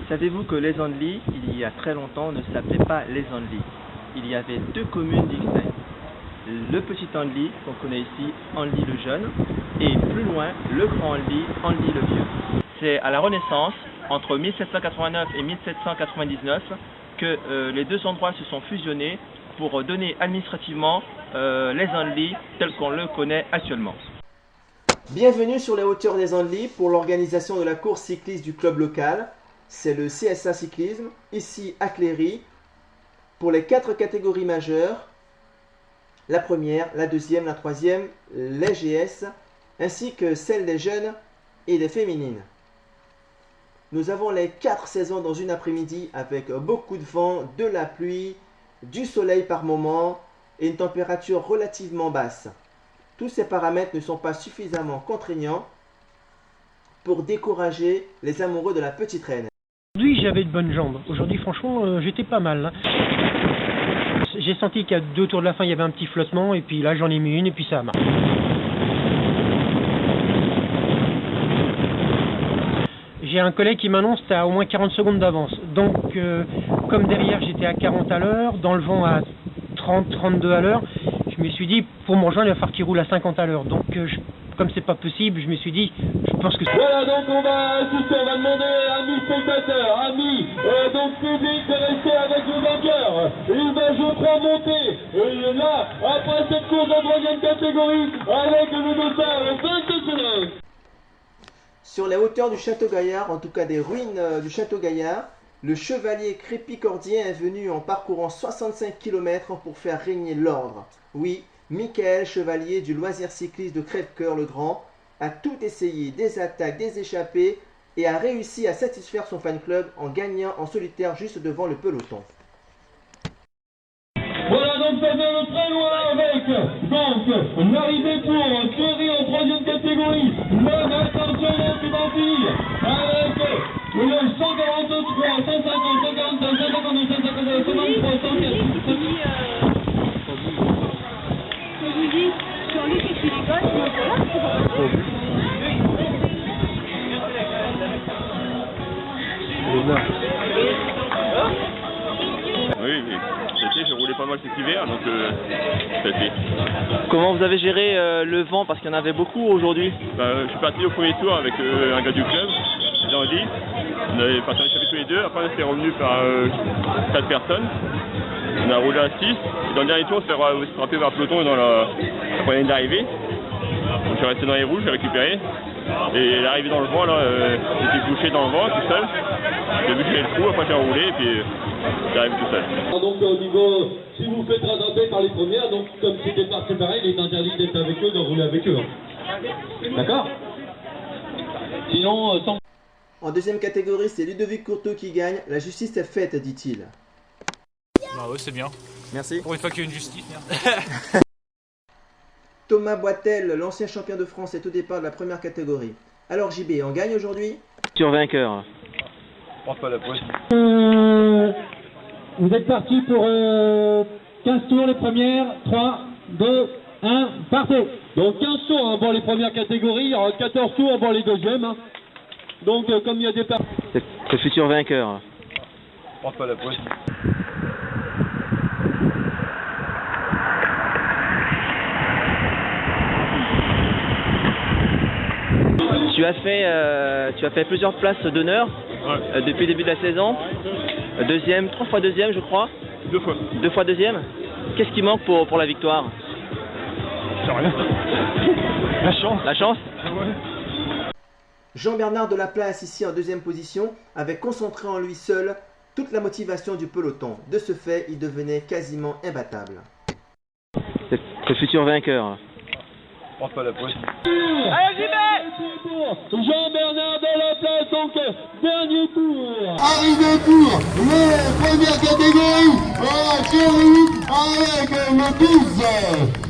Savez-vous que les Andelys, il y a très longtemps, ne s'appelaient pas les Andelys. Il y avait deux communes distinctes. Le petit Andely, qu'on connaît ici, Andely le Jeune, et plus loin, le grand Andely, Andely le Vieux. C'est à la Renaissance, entre 1789 et 1799, que les deux endroits se sont fusionnés pour donner administrativement les Andelys tels qu'on le connaît actuellement. Bienvenue sur les hauteurs des Andelys pour l'organisation de la course cycliste du club local. C'est le CSA Cyclisme, ici à Cléry, pour les 4 catégories majeures, la première, la deuxième, la troisième, les GS, ainsi que celle des jeunes et des féminines. Nous avons les 4 saisons dans une après-midi avec beaucoup de vent, de la pluie, du soleil par moments et une température relativement basse. Tous ces paramètres ne sont pas suffisamment contraignants pour décourager les amoureux de la petite reine. Aujourd'hui, j'avais de bonnes jambes. Aujourd'hui, franchement, j'étais pas mal. J'ai senti qu'à 2 tours de la fin, il y avait un petit flottement, et puis là, j'en ai mis une, et puis ça a marché. J'ai un collègue qui m'annonce que tu as au moins 40 secondes d'avance. Donc, comme derrière, j'étais à 40 à l'heure, dans le vent à 30, 32 à l'heure, je me suis dit, pour me rejoindre, il va falloir qu'il roule à 50 à l'heure. Donc, comme c'est pas possible, je me suis dit, je pense que... Voilà, donc on va demander à amis spectateurs, amis, donc public, de rester avec le vainqueur. Il va, je crois, monter là, après cette course en troisième catégorie, avec le dossard 22 Sur les hauteurs du Château Gaillard, en tout cas des ruines du Château Gaillard, le chevalier crépicordien est venu en parcourant 65 km pour faire régner l'ordre. Oui, Michael, chevalier du loisir cycliste de Crèvecoeur-le-Grand, a tout essayé, des attaques, des échappées, et a réussi à satisfaire son fan club en gagnant en solitaire juste devant le peloton. Voilà, donc ça vient de très loin avec donc l'arrivée pour Cléry en troisième catégorie. Même attention donc d'Antilles avec le 143, 150, 145, 152, 152, 153, 104. Vous dites sur lui que tu rigoles, mais voilà, Oui, j'ai roulé pas mal cet hiver, donc ça a été. Comment vous avez géré le vent, parce qu'il y en avait beaucoup aujourd'hui? Je suis parti au premier tour avec un gars du club, Jean-Di. On avait parti en échappé tous les deux, après on s'est revenu par 4 personnes. On a roulé à 6, et dans le dernier tour on s'est frappé vers le peloton dans la première ligne d'arrivée. Donc je suis resté dans les rouges, j'ai récupéré. Et l'arrivée dans le vent, là, j'étais couché dans le vent tout seul. J'ai vu que j'avais le trou, après j'ai roulé et puis j'arrive tout seul. Donc au niveau, si vous faites rattraper par les premières, donc comme c'était pas séparé, il est interdit d'être avec eux, de rouler avec eux. D'accord? Sinon, sans... En deuxième catégorie, c'est Ludovic Courteau qui gagne. La justice est faite, dit-il. Ah ouais, c'est bien. Merci. Pour une fois qu'il y a une justice, merde. Thomas Boitel, l'ancien champion de France, est au départ de la première catégorie. Alors JB, on gagne aujourd'hui? Sur vainqueur. Je pense pas la poisse. Vous êtes partis pour 15 tours les premières. 3, 2, 1, partez. Donc 15 tours hein, pour les premières catégories, il y aura 14 tours pour les deuxièmes. Hein. Donc comme il y a des parties... C'est le futur vainqueur. Je pense pas la poisse. Tu as fait plusieurs places d'honneur depuis le début de la saison. Deuxième, 3 fois deuxième je crois. 2 fois. 2 fois deuxième. Qu'est-ce qui manque pour la victoire? C'est rien. La chance. La chance? Ouais. Jean-Bernard Delaplace ici en deuxième position avait concentré en lui seul toute la motivation du peloton. De ce fait, il devenait quasiment imbattable. C'est le futur vainqueur. Je pense pas la poisse. Allez, j'y vais! Jean-Bernard Delaplace, donc dernier tour. Arrivé pour les premières catégories, voilà, Chéri, avec le 12.